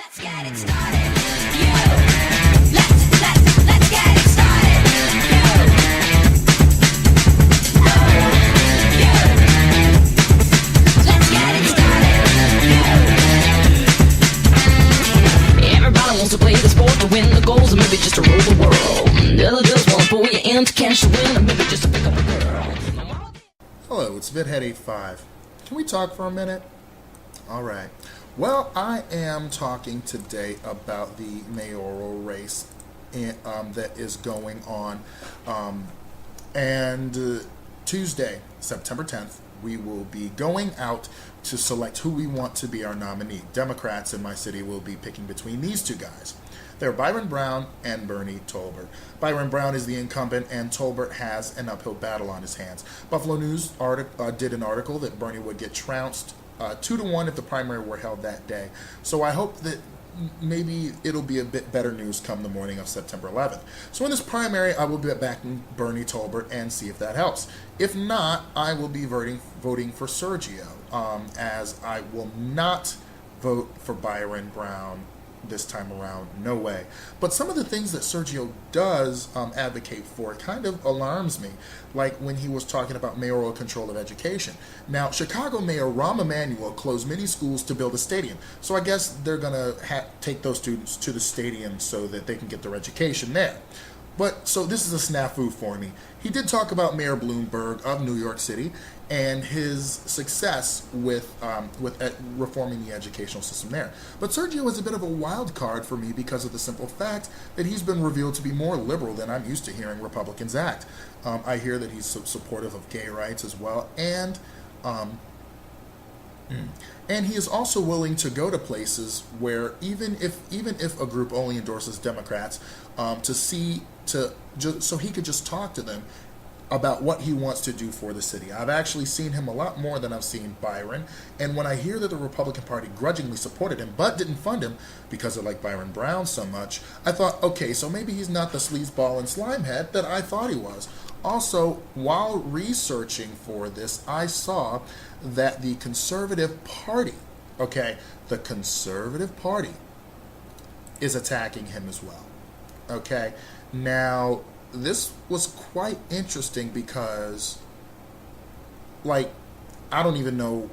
Let's get it started. Let's get it started. Let's get it started. Everybody wants to play the sport to win the goals, and maybe just to rule the world. The other just want to pull you in to cash the win, and maybe just to pick up a girl. Hello, it's VidHead85. Can we talk for a minute? All right. Well, I am talking today about the mayoral race that is going on. Tuesday, September 10th, we will be going out to select who we want to be our nominee. Democrats in my city will be picking between these two guys. They're Byron Brown and Bernie Tolbert. Byron Brown is the incumbent, and Tolbert has an uphill battle on his hands. Buffalo News did an article that Bernie would get trounced 2-1 if the primary were held that day. So I hope that maybe it'll be a bit better news come the morning of September 11th. So in this primary, I will be backing Bernie Tolbert and see if that helps. If not, I will be voting for Sergio, as I will not vote for Byron Brown this time around. No way. But some of the things that Sergio does advocate for kind of alarms me, like when he was talking about mayoral control of education. Now, Chicago Mayor Rahm Emanuel closed many schools to build a stadium, so I guess they're going to take those students to the stadium so that they can get their education there. But, so this is a snafu for me. He did talk about Mayor Bloomberg of New York City and his success with reforming the educational system there. But Sergio is a bit of a wild card for me because of the simple fact that he's been revealed to be more liberal than I'm used to hearing Republicans act. I hear that he's supportive of gay rights as well, and he is also willing to go to places where even if a group only endorses Democrats, so he could just talk to them about what he wants to do for the city. I've actually seen him a lot more than I've seen Byron, and when I hear that the Republican Party grudgingly supported him but didn't fund him because they like Byron Brown so much, I thought, okay, so maybe he's not the sleazeball and slimehead that I thought he was. Also, while researching for this, I saw that the Conservative Party, the Conservative Party is attacking him as well. Okay, now this was quite interesting because, I don't even know,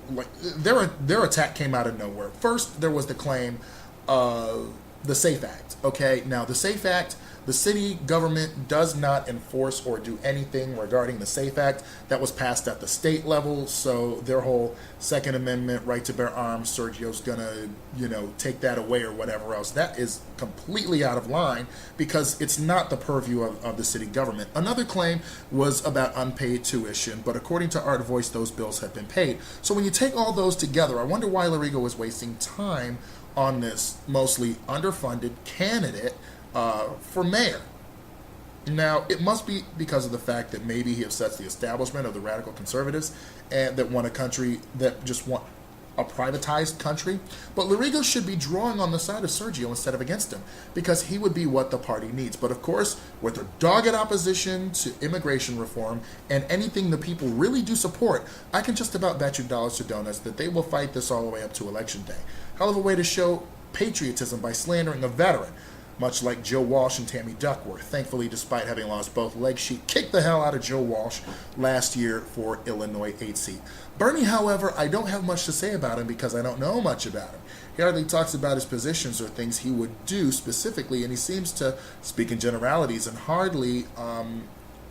their attack came out of nowhere. First, there was the claim of the SAFE Act. Okay, now the SAFE Act, the city government does not enforce or do anything regarding the SAFE Act. That was passed at the state level, so their whole Second Amendment right to bear arms, Sergio's gonna, take that away or whatever else. That is completely out of line because it's not the purview of the city government. Another claim was about unpaid tuition, but according to Art Voice, those bills have been paid. So when you take all those together, I wonder why Larigo was wasting time on this mostly underfunded candidate for mayor. Now, it must be because of the fact that maybe he upsets the establishment of the radical conservatives and that want a country that just want a privatized country. But Larigo should be drawing on the side of Sergio instead of against him, because he would be what the party needs. But of course, with their dogged opposition to immigration reform and anything the people really do support, I can just about bet you dollars to donuts that they will fight this all the way up to Election Day. Hell of a way to show patriotism by slandering a veteran, much like Joe Walsh and Tammy Duckworth. Thankfully, despite having lost both legs, she kicked the hell out of Joe Walsh last year for Illinois 8th seat. Bernie, however, I don't have much to say about him because I don't know much about him. He hardly talks about his positions or things he would do specifically, and he seems to speak in generalities and hardly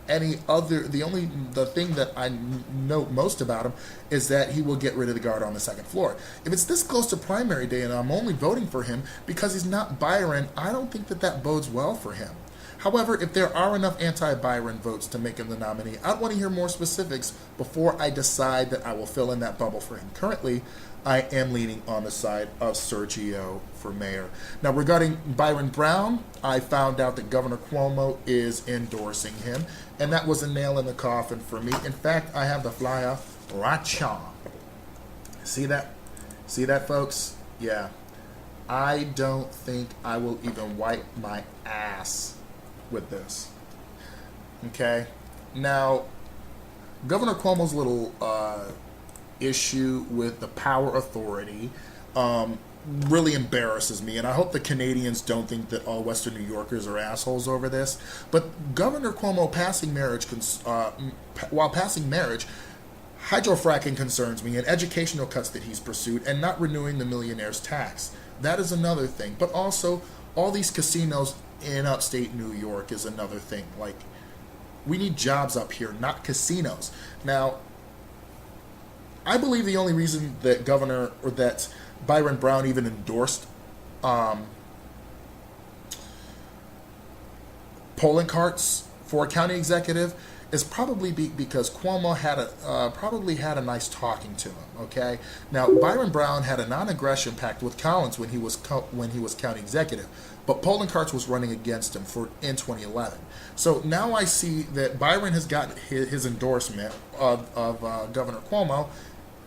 the thing that I know most about him is that he will get rid of the guard on the second floor. If it's this close to primary day and I'm only voting for him because he's not Byron, I don't think that bodes well for him. However, if there are enough anti-Byron votes to make him the nominee, I'd want to hear more specifics before I decide that I will fill in that bubble for him. Currently, I am leaning on the side of Sergio for mayor. Now, regarding Byron Brown, I found out that Governor Cuomo is endorsing him, and that was a nail in the coffin for me. In fact, I have the flyer right here. See that? See that, folks? Yeah. I don't think I will even wipe my ass with this. Okay? Now, Governor Cuomo's little issue with the power authority really embarrasses me, and I hope the Canadians don't think that all Western New Yorkers are assholes over this. But Governor Cuomo passing marriage, while passing marriage, hydrofracking concerns me, and educational cuts that he's pursued, and not renewing the millionaire's tax. That is another thing. But also, all these casinos in upstate New York is another thing. Like, we need jobs up here, not casinos. Now, I believe the only reason that that Byron Brown even endorsed polling carts for a county executive is probably because Cuomo probably had a nice talking to him. Okay, now Byron Brown had a non-aggression pact with Collins when he was county executive, but polling carts was running against him in 2011. So now I see that Byron has got his endorsement of Governor Cuomo,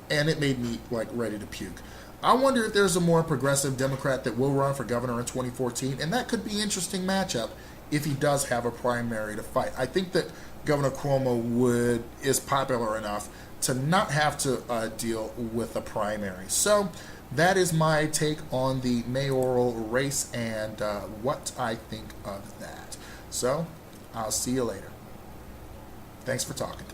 and it made me like ready to puke. I wonder if there's a more progressive Democrat that will run for governor in 2014, and that could be an interesting matchup if he does have a primary to fight. I think that Governor Cuomo is popular enough to not have to deal with a primary. So that is my take on the mayoral race and what I think of that. So I'll see you later. Thanks for talking.